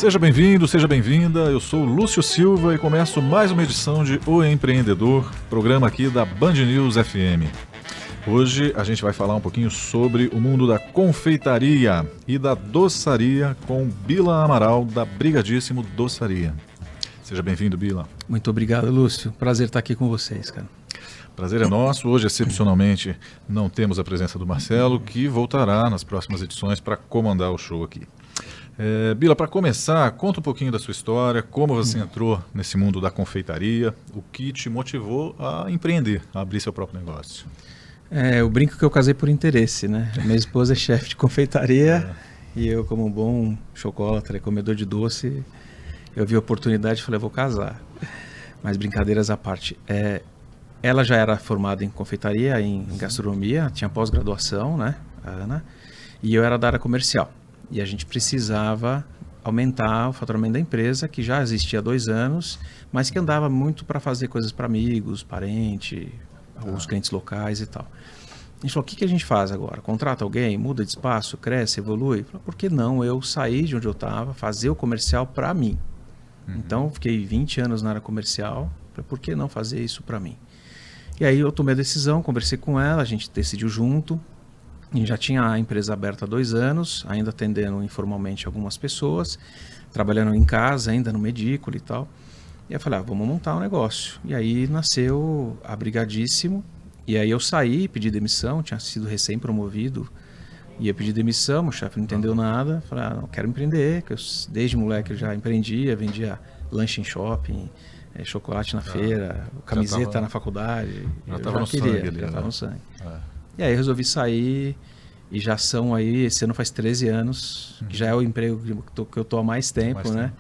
Seja bem-vindo, seja bem-vinda. Eu sou Lúcio Silva e começo mais uma edição de O Empreendedor, programa aqui da Band News FM. Hoje a gente vai falar um pouquinho sobre o mundo da confeitaria e da doçaria com Bila Amaral, da Brigadíssimo Doçaria. Seja bem-vindo, Bila. Muito obrigado, Lúcio. Prazer estar aqui com vocês, cara. Prazer é nosso. Hoje, excepcionalmente, não temos a presença do Marcelo, que voltará nas próximas edições para comandar o show aqui. Bila, para começar, conta um pouquinho da sua história, como você entrou nesse mundo da confeitaria, o que te motivou a empreender, a abrir seu próprio negócio. Eu brinco que eu casei por interesse, né? Minha esposa é chefe de confeitaria e eu, como um bom chocolatra e comedor de doce, eu vi a oportunidade e falei, vou casar. Mas brincadeiras à parte. Ela já era formada em confeitaria, em gastronomia, tinha pós-graduação, né, a Ana, e eu era da área comercial. E a gente precisava aumentar o faturamento da empresa, que já existia há 2 anos, mas que andava muito para fazer coisas para amigos, parentes, os clientes locais e tal. A gente falou, o que a gente faz agora? Contrata alguém, muda de espaço, cresce, evolui? Falei, por que não eu sair de onde eu estava, fazer o comercial para mim? Então, fiquei 20 anos na área comercial, falei, por que não fazer isso para mim? E aí eu tomei a decisão, conversei com ela, a gente decidiu junto. A gente já tinha a empresa aberta há 2 anos, ainda atendendo informalmente algumas pessoas, trabalhando em casa, ainda no medículo e tal. E eu falei, vamos montar um negócio. E aí nasceu a Brigadíssimo. E aí eu saí, pedi demissão, tinha sido recém-promovido. Ia pedir demissão, o chefe não entendeu nada. Falei, não quero empreender, que desde moleque eu já empreendia, vendia lanche em shopping, chocolate na feira, camiseta na faculdade. Já estava no sangue. Já estava no sangue. E aí eu resolvi sair e já são aí, esse ano faz 13 anos, que já é o emprego que eu estou há mais tempo, né?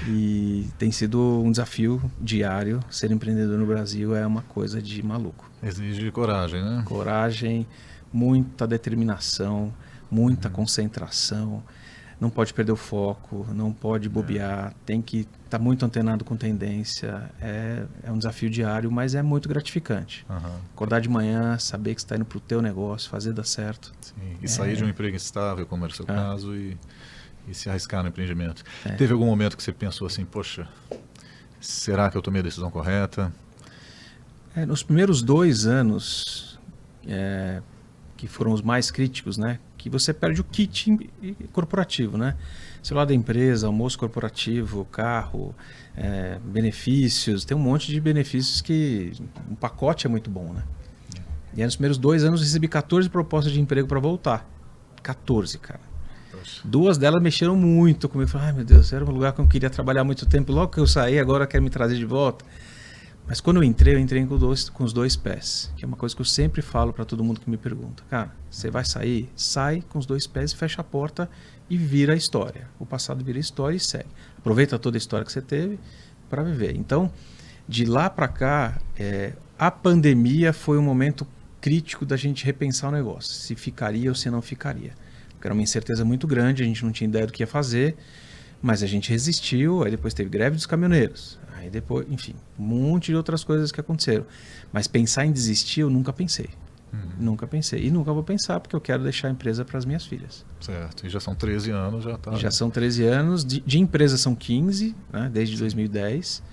E tem sido um desafio diário. Ser empreendedor no Brasil é uma coisa de maluco. Exige coragem, né? Coragem, muita determinação, muita concentração. Não pode perder o foco, não pode bobear, tem que estar muito antenado com tendência. É um desafio diário, mas é muito gratificante. Acordar de manhã, saber que você está indo para o teu negócio, fazer dar certo. Sim. E sair de um emprego estável, como era o seu caso, e se arriscar no empreendimento. Teve algum momento que você pensou assim, poxa, será que eu tomei a decisão correta? Nos primeiros 2 anos, que foram os mais críticos, né? Que você perde o kit corporativo, né? Celular da empresa, almoço corporativo, carro, benefícios, tem um monte de benefícios que um pacote é muito bom, né? E aí, nos primeiros 2 anos eu recebi 14 propostas de emprego para voltar. 14, cara. Poxa. 2 delas mexeram muito comigo. Falei, ai meu Deus, era um lugar que eu queria trabalhar há muito tempo. Logo que eu saí, agora quer me trazer de volta. Mas quando eu entrei com os 2 pés, que é uma coisa que eu sempre falo para todo mundo que me pergunta. Cara, você vai sair? Sai com os 2 pés e fecha a porta e vira a história. O passado vira a história e segue. Aproveita toda a história que você teve para viver. Então, de lá para cá, a pandemia foi um momento crítico da gente repensar o negócio. Se ficaria ou se não ficaria. Porque era uma incerteza muito grande, a gente não tinha ideia do que ia fazer, mas a gente resistiu, aí depois teve greve dos caminhoneiros. Aí depois, enfim, um monte de outras coisas que aconteceram. Mas pensar em desistir, eu nunca pensei. Nunca pensei. E nunca vou pensar, porque eu quero deixar a empresa para as minhas filhas. Certo. E já são 13 anos, já está... Já são 13 anos. De empresa são 15, né, desde 2010.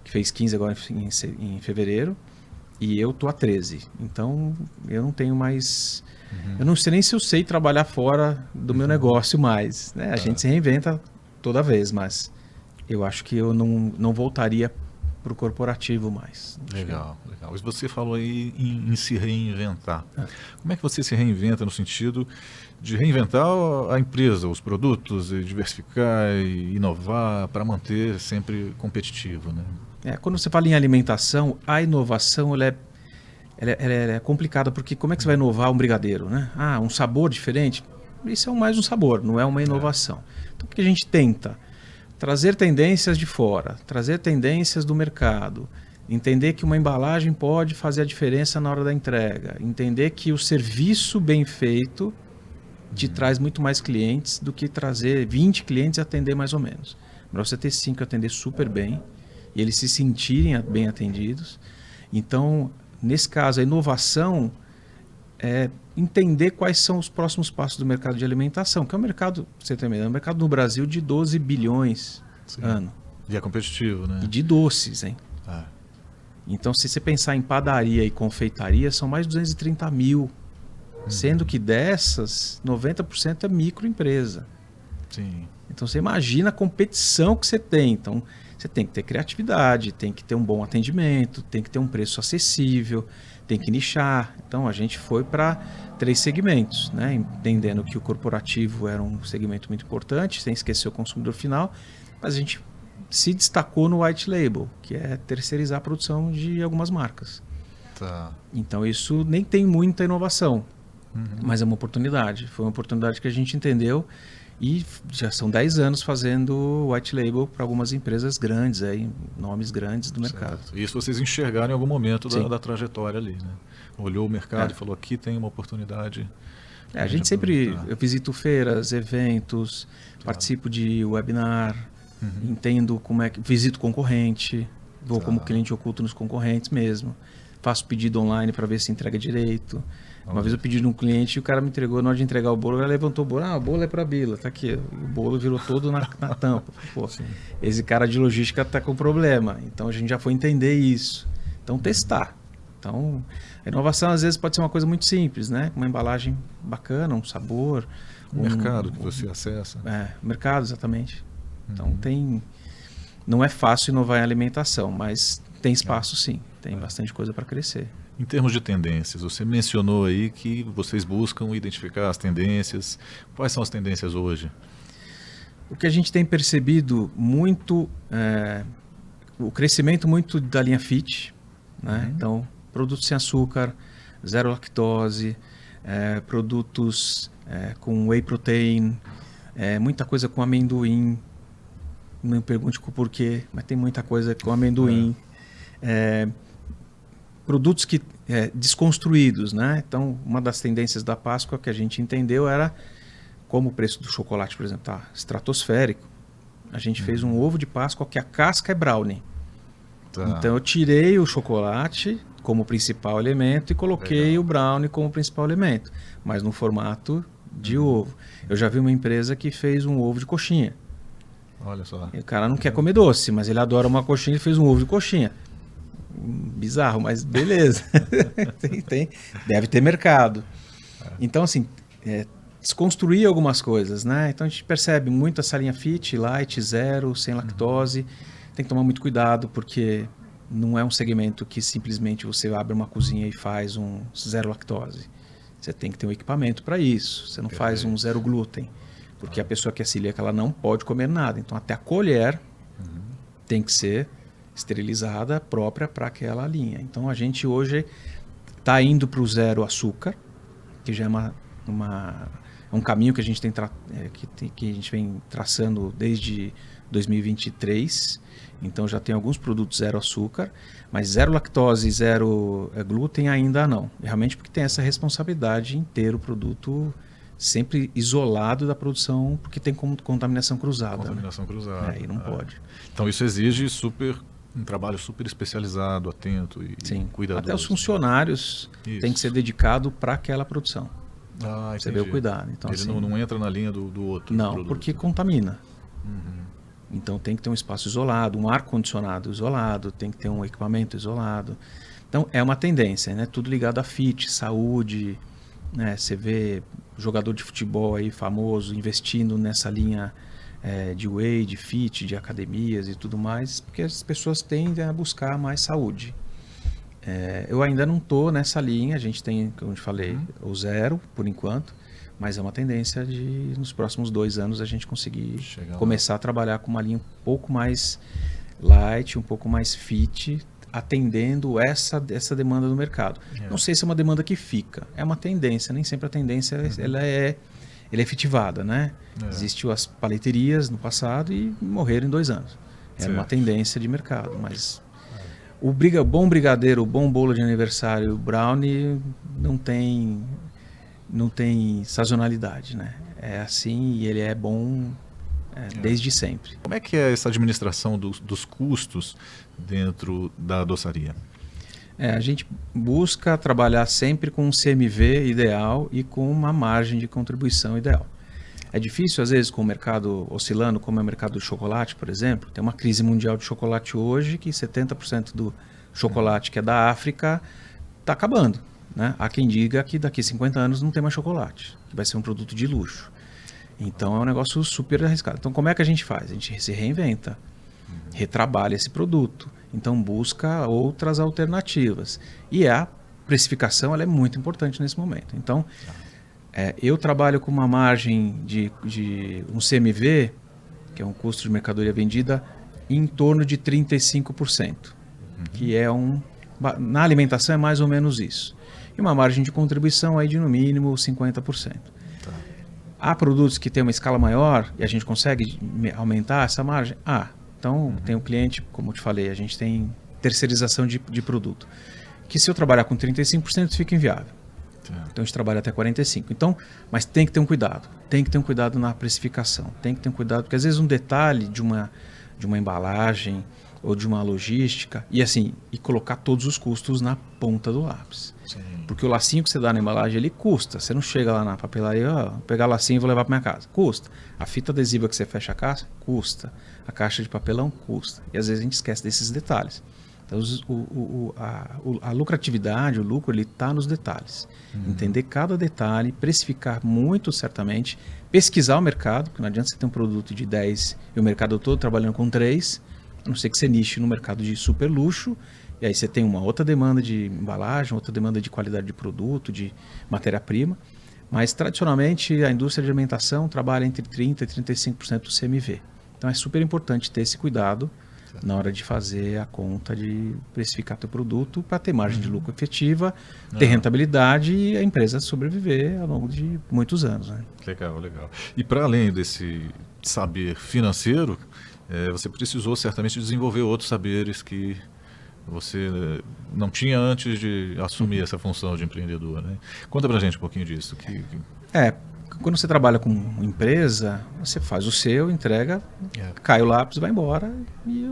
Que fez 15 agora em fevereiro. E eu tô há 13. Então, eu não tenho mais... Eu não sei nem se eu sei trabalhar fora do meu negócio mais. Né? A gente se reinventa toda vez, mas... Eu acho que eu não voltaria para o corporativo mais. Legal. E você falou aí em se reinventar. Como é que você se reinventa no sentido de reinventar a empresa, os produtos, e diversificar e inovar para manter sempre competitivo, né? Quando você fala em alimentação, a inovação ela é complicada, porque como é que você vai inovar um brigadeiro, né? Um sabor diferente? Isso é mais um sabor, não é uma inovação. Então, o que a gente tenta? Trazer tendências de fora, trazer tendências do mercado, entender que uma embalagem pode fazer a diferença na hora da entrega, entender que o serviço bem feito te traz muito mais clientes do que trazer 20 clientes e atender mais ou menos. Melhor você ter 5 e atender super bem e eles se sentirem bem atendidos. Então, nesse caso, a inovação entender quais são os próximos passos do mercado de alimentação, que é um mercado, você tem ideia, é um mercado no Brasil de 12 bilhões ano. E é competitivo, né? E de doces, hein? Então, se você pensar em padaria e confeitaria, são mais de 230 mil. Sendo que dessas, 90% é microempresa. Sim. Então, você imagina a competição que você tem. Então, você tem que ter criatividade, tem que ter um bom atendimento, tem que ter um preço acessível, tem que nichar. Então, a gente foi para 3 segmentos, né? Entendendo que o corporativo era um segmento muito importante, sem esquecer o consumidor final, mas a gente se destacou no white label, que é terceirizar a produção de algumas marcas. Tá. Então, isso nem tem muita inovação. Mas é uma oportunidade. Foi uma oportunidade que a gente entendeu e já são 10 anos fazendo white label para algumas empresas grandes, aí, nomes grandes do mercado. Certo. Isso vocês enxergaram em algum momento da trajetória ali, né? Olhou o mercado e falou, aqui tem uma oportunidade. A gente sempre, eu visito feiras, eventos, participo de webinar, entendo como é que, visito concorrente, vou como cliente oculto nos concorrentes mesmo, faço pedido online para ver se entrega direito. Uma vez eu pedi num cliente e o cara me entregou, na hora de entregar o bolo, ele levantou o bolo, o bolo é para a Bila, tá aqui. O bolo virou todo na tampa. Pô, esse cara de logística tá com problema. Então a gente já foi entender isso. Então testar. Então a inovação às vezes pode ser uma coisa muito simples, né? Uma embalagem bacana, um sabor. O mercado que você acessa. O mercado, exatamente. Então não é fácil inovar em alimentação, mas tem espaço sim. Tem bastante coisa para crescer. Em termos de tendências, você mencionou aí que vocês buscam identificar as tendências. Quais são as tendências hoje? O que a gente tem percebido muito, o crescimento muito da linha fit, né? Então, produtos sem açúcar, zero lactose, produtos com whey protein, muita coisa com amendoim. Não me pergunte o porquê, mas tem muita coisa com amendoim. Produtos que desconstruídos, né? Então, uma das tendências da Páscoa que a gente entendeu era como o preço do chocolate, por exemplo, está estratosférico. A gente fez um ovo de Páscoa que a casca é brownie. Tá. Então, eu tirei o chocolate como principal elemento e coloquei o brownie como principal elemento, mas no formato de ovo. Eu já vi uma empresa que fez um ovo de coxinha. Olha só. E o cara não quer comer doce, mas ele adora uma coxinha e fez um ovo de coxinha. Bizarro, mas beleza. Deve ter mercado. Então, assim, desconstruir algumas coisas, né? Então, a gente percebe muito essa linha fit, light, zero, sem lactose. Tem que tomar muito cuidado, porque não é um segmento que simplesmente você abre uma cozinha e faz um zero lactose. Você tem que ter um equipamento para isso. Você não faz um zero glúten, porque a pessoa que é celíaca, ela não pode comer nada. Então, até a colher tem que ser esterilizada própria para aquela linha. Então a gente hoje está indo para o zero açúcar, que já é um caminho que a gente que a gente vem traçando desde 2023. Então já tem alguns produtos zero açúcar, mas zero lactose e zero glúten ainda não. Realmente porque tem essa responsabilidade em ter o produto sempre isolado da produção, porque tem contaminação cruzada. Contaminação cruzada. Aí não pode. Então isso exige um trabalho super especializado, atento e cuidadoso. Até os funcionários têm que ser dedicados para aquela produção. Você vê o cuidado. Então, ele assim, não entra na linha do outro. Não, produto. Porque contamina. Então tem que ter um espaço isolado, um ar-condicionado isolado, tem que ter um equipamento isolado. Então é uma tendência, né? Tudo ligado a fit, saúde. Né? Você vê jogador de futebol aí famoso investindo nessa linha de whey, de fit, de academias e tudo mais, porque as pessoas tendem a buscar mais saúde. Eu ainda não estou nessa linha, a gente tem, como eu te falei, o zero por enquanto, mas é uma tendência de nos próximos 2 anos a gente conseguir começar a trabalhar com uma linha um pouco mais light, um pouco mais fit, atendendo essa demanda do mercado. Não sei se é uma demanda que fica, é uma tendência, nem sempre a tendência ela é efetivada, né? Existiu as paleterias no passado e morreram em 2 anos. Era uma tendência de mercado, mas o bom brigadeiro, o bom bolo de aniversário, o brownie não tem sazonalidade, né? É assim e ele é bom desde sempre. Como é que é essa administração dos custos dentro da doçaria? A gente busca trabalhar sempre com um CMV ideal e com uma margem de contribuição ideal. É difícil, às vezes, com o mercado oscilando, como é o mercado do chocolate, por exemplo. Tem uma crise mundial de chocolate hoje que 70% do chocolate que é da África está acabando. Né? Há quem diga que daqui a 50 anos não tem mais chocolate, que vai ser um produto de luxo. Então é um negócio super arriscado. Então como é que a gente faz? A gente se reinventa, retrabalha esse produto. Então busca outras alternativas. E a precificação ela é muito importante nesse momento. Então eu trabalho com uma margem de um CMV, que é um custo de mercadoria vendida, em torno de 35%. Que é na alimentação é mais ou menos isso. E uma margem de contribuição aí de no mínimo 50%. Há produtos que têm uma escala maior e a gente consegue aumentar essa margem? Então tem um cliente, como eu te falei, a gente tem terceirização de produto. Que se eu trabalhar com 35% fica inviável. Então a gente trabalha até 45%. Então, mas tem que ter um cuidado. Tem que ter um cuidado na precificação. Tem que ter um cuidado, porque às vezes um detalhe de uma embalagem ou de uma logística, e colocar todos os custos na ponta do lápis. Sim. Porque o lacinho que você dá na embalagem, ele custa. Você não chega lá na papelaria, vou pegar o lacinho e vou levar para minha casa. Custa. A fita adesiva que você fecha a caixa, custa. A caixa de papelão, custa. E às vezes a gente esquece desses detalhes. Então a lucratividade, o lucro, ele está nos detalhes. Entender cada detalhe, precificar muito certamente, pesquisar o mercado, porque não adianta você ter um produto de 10 e o mercado todo trabalhando com 3, a não ser que você niche no mercado de super luxo, e aí você tem uma outra demanda de embalagem, outra demanda de qualidade de produto, de matéria-prima. Mas, tradicionalmente, a indústria de alimentação trabalha entre 30% e 35% do CMV. Então, é super importante ter esse cuidado na hora de fazer a conta de precificar teu produto para ter margem de lucro efetiva, ter rentabilidade e a empresa sobreviver ao longo de muitos anos. Né? Legal, legal. E para além desse saber financeiro, você precisou certamente desenvolver outros saberes que você não tinha antes de assumir essa função de empreendedor. Né? Conta para a gente um pouquinho disso. Quando você trabalha com empresa, você faz o seu, entrega, cai o lápis, vai embora e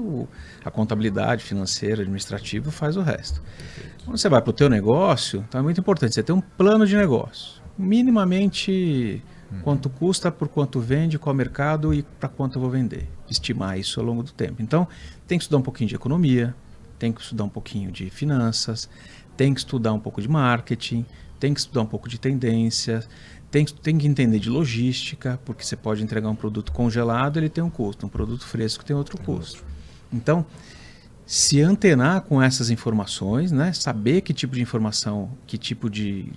a contabilidade financeira, administrativa faz o resto. Perfeito. Quando você vai para o teu negócio, então é muito importante você ter um plano de negócio. Minimamente quanto custa, por quanto vende, qual mercado e para quanto eu vou vender. Estimar isso ao longo do tempo. Então tem que estudar um pouquinho de economia, tem que estudar um pouquinho de finanças, tem que estudar um pouco de marketing, tem que estudar um pouco de tendências, tem que entender de logística, porque você pode entregar um produto congelado, ele tem um custo, um produto fresco tem outro custo. Então, se antenar com essas informações, né, saber que tipo de informação, que tipo de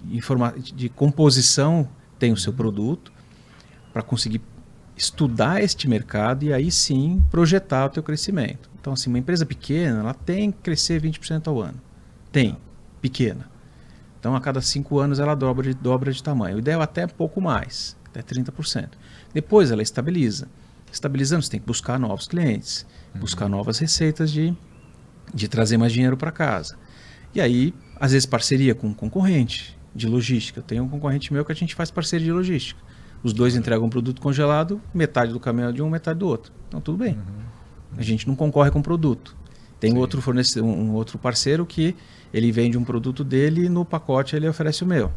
composição tem o seu produto, para conseguir estudar este mercado e aí sim projetar o teu crescimento. Então, assim, uma empresa pequena, ela tem que crescer 20% ao ano. Tem, pequena. Então, a cada 5 anos ela dobra de tamanho. O ideal até é pouco mais, até 30%. Depois ela estabiliza. Estabilizando, você tem que buscar novos clientes, buscar novas receitas de trazer mais dinheiro para casa. E aí, às vezes, parceria com um concorrente de logística. Tem um concorrente meu que a gente faz parceria de logística. Os dois entregam um produto congelado, metade do caminhão de um, metade do outro. Então, tudo bem. A gente não concorre com o produto. Tem outro fornecedor, um outro parceiro que ele vende um produto dele e no pacote ele oferece o meu.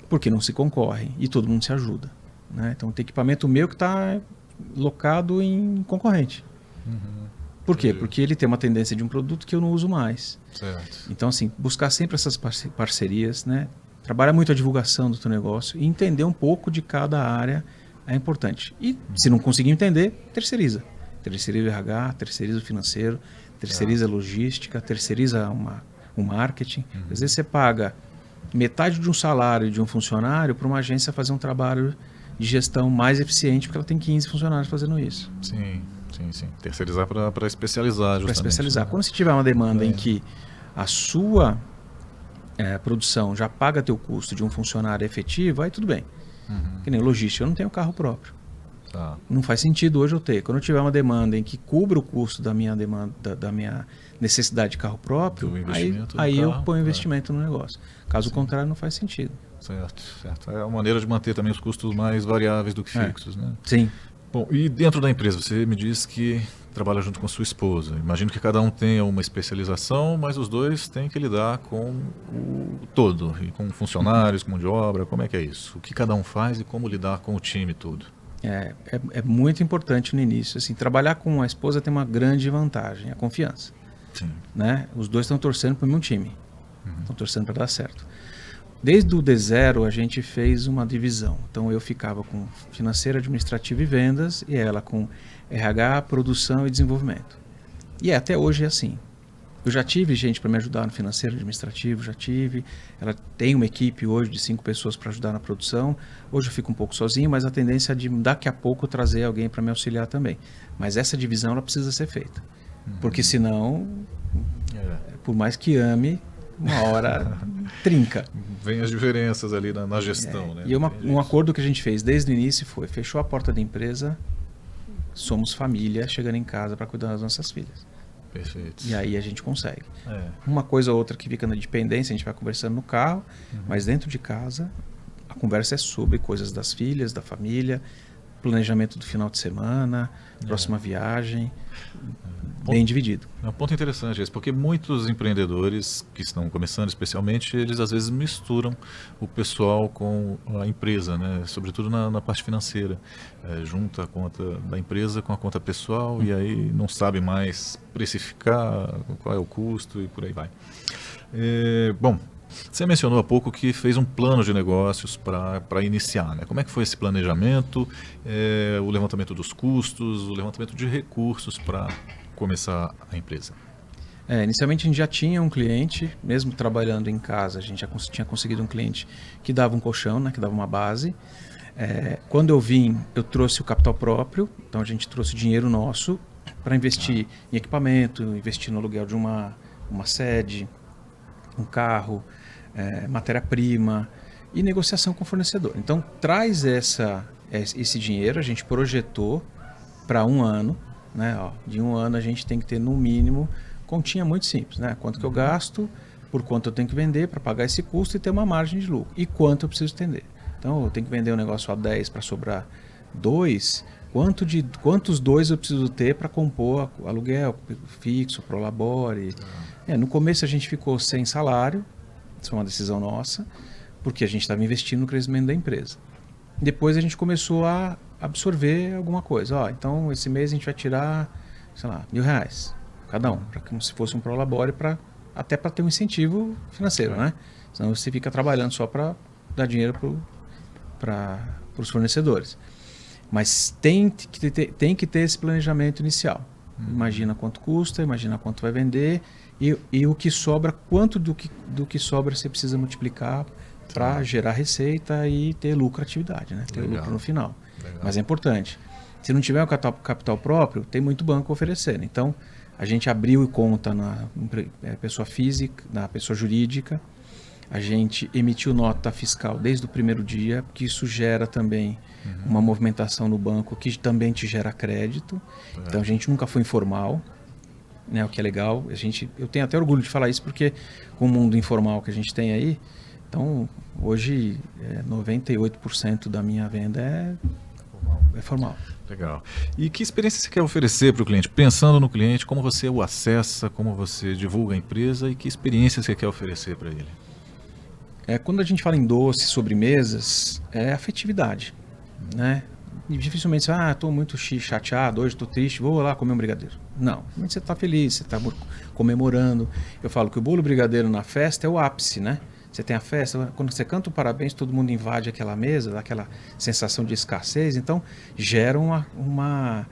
Porque não se concorre e todo mundo se ajuda. Né? Então tem equipamento meu que está locado em concorrente. Por quê? Porque ele tem uma tendência de um produto que eu não uso mais. Certo. Então, assim, buscar sempre essas parcerias, né? Trabalhar muito a divulgação do teu negócio e entender um pouco de cada área é importante. E se não conseguir entender, terceiriza. Terceiriza o RH, terceiriza o financeiro, terceiriza a logística, terceiriza o marketing. Às vezes você paga metade de um salário de um funcionário para uma agência fazer um trabalho de gestão mais eficiente, porque ela tem 15 funcionários fazendo isso. Sim. Terceirizar para especializar, justamente. Para especializar. Quando você tiver uma demanda em que a sua produção já paga teu custo de um funcionário efetivo, aí tudo bem. Que nem logística, eu não tenho carro próprio. Não faz sentido hoje eu ter. Quando eu tiver uma demanda em que cubra o custo da minha demanda, da minha necessidade de carro próprio, aí eu ponho investimento no negócio. Caso contrário, não faz sentido. Certo. É uma maneira de manter também os custos mais variáveis do que fixos, né? Sim. Bom, e dentro da empresa, você me diz que trabalha junto com sua esposa. Imagino que cada um tenha uma especialização, mas os dois têm que lidar com o todo, e com funcionários, com mão de obra. Como é que é isso? O que cada um faz e como lidar com o time todo? É muito importante no início. Assim, trabalhar com a esposa tem uma grande vantagem, a confiança. Sim. Né? Os dois estão torcendo para o mesmo time. Estão torcendo para dar certo. Desde o D0 a gente fez uma divisão. Então eu ficava com financeiro, administrativo e vendas, e ela com RH, produção e desenvolvimento. E até hoje é assim. Eu já tive gente para me ajudar no financeiro, administrativo, já tive. Ela tem uma equipe hoje de 5 pessoas para ajudar na produção. Hoje eu fico um pouco sozinho, mas a tendência é de daqui a pouco trazer alguém para me auxiliar também. Mas essa divisão ela precisa ser feita. Porque senão, por mais que ame, uma hora trinca. Vem as diferenças ali na gestão, né? E um acordo que a gente fez desde o início foi, fechou a porta da empresa, somos família chegando em casa para cuidar das nossas filhas. Perfeito. E aí a gente consegue. Uma coisa ou outra que fica na dependência, a gente vai conversando no carro, mas dentro de casa a conversa é sobre coisas das filhas, da família, planejamento do final de semana, próxima viagem, bem dividido. É um ponto interessante esse, porque muitos empreendedores que estão começando especialmente, eles às vezes misturam o pessoal com a empresa, né? Sobretudo na parte financeira. Junta a conta da empresa com a conta pessoal e aí não sabe mais precificar qual é o custo e por aí vai. Bom, você mencionou há pouco que fez um plano de negócios para iniciar, né? Como é que foi esse planejamento, o levantamento dos custos, o levantamento de recursos para começar a empresa? Inicialmente a gente já tinha um cliente, mesmo trabalhando em casa, a gente já tinha conseguido um cliente que dava um colchão, né? Que dava uma base. Quando eu vim, eu trouxe o capital próprio, então a gente trouxe dinheiro nosso para investir em equipamento, investir no aluguel de uma sede, um carro, matéria-prima e negociação com o fornecedor. Então traz esse dinheiro, a gente projetou para um ano, né? De um ano a gente tem que ter no mínimo, continha muito simples, né? Quanto que eu gasto, por quanto eu tenho que vender para pagar esse custo e ter uma margem de lucro. E quanto eu preciso estender. Então eu tenho que vender um negócio a 10 para sobrar 2, quantos 2 eu preciso ter para compor aluguel fixo, prolabore. No começo a gente ficou sem salário, isso foi uma decisão nossa, porque a gente estava investindo no crescimento da empresa. Depois a gente começou a absorver alguma coisa. Então esse mês a gente vai tirar, sei lá, R$1.000 cada um, como se fosse um prolabore, até para ter um incentivo financeiro, né? Senão você fica trabalhando só para dar dinheiro para os fornecedores. Mas tem que ter esse planejamento inicial. Imagina quanto custa, imagina quanto vai vender e o que sobra, quanto do que sobra você precisa multiplicar para gerar receita e ter lucratividade, né? Ter lucro no final. Legal. Mas é importante. Se não tiver o capital próprio, tem muito banco oferecendo. Então, a gente abriu conta na pessoa física, na pessoa jurídica. A gente emitiu nota fiscal desde o primeiro dia, que isso gera também uma movimentação no banco que também te gera crédito. Então a gente nunca foi informal, né, o que é legal. Eu tenho até orgulho de falar isso porque com o mundo informal que a gente tem aí, então hoje 98% da minha venda é formal. Legal. E que experiência você quer oferecer para o cliente? Pensando no cliente, como você o acessa, como você divulga a empresa e que experiência você quer oferecer para ele? Quando a gente fala em doces, sobremesas, é afetividade, né? E dificilmente você estou muito chateado, hoje estou triste, vou lá comer um brigadeiro. Não, você está feliz, você está comemorando. Eu falo que o bolo brigadeiro na festa é o ápice, né? Você tem a festa, quando você canta o parabéns, todo mundo invade aquela mesa, dá aquela sensação de escassez, então gera uma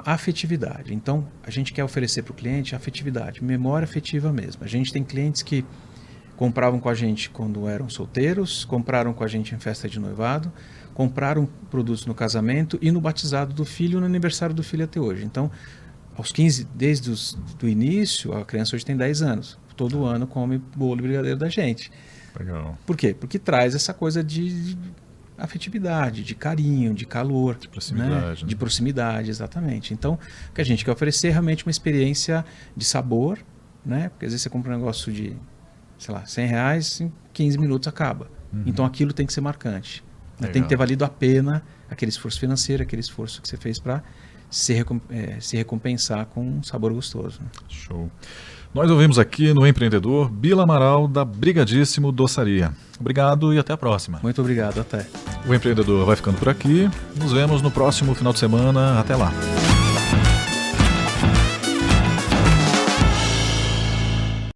afetividade. Então a gente quer oferecer para o cliente afetividade, memória afetiva mesmo. A gente tem clientes que compravam com a gente quando eram solteiros, compraram com a gente em festa de noivado, compraram produtos no casamento e no batizado do filho e no aniversário do filho até hoje. Então, aos 15, desde o início, a criança hoje tem 10 anos. Todo ano come bolo e brigadeiro da gente. Legal. Por quê? Porque traz essa coisa de afetividade, de carinho, de calor. De proximidade. Né? De proximidade, exatamente. Então, o que a gente quer oferecer é realmente uma experiência de sabor, né? Porque às vezes você compra um negócio de, sei lá, R$100, em 15 minutos acaba. Então aquilo tem que ser marcante. Tem que ter valido a pena aquele esforço financeiro, aquele esforço que você fez para se recompensar com um sabor gostoso. Show. Nós ouvimos aqui no Empreendedor Bila Amaral, da Brigadíssimo Doçaria. Obrigado e até a próxima. Muito obrigado, até. O Empreendedor vai ficando por aqui. Nos vemos no próximo final de semana. Até lá.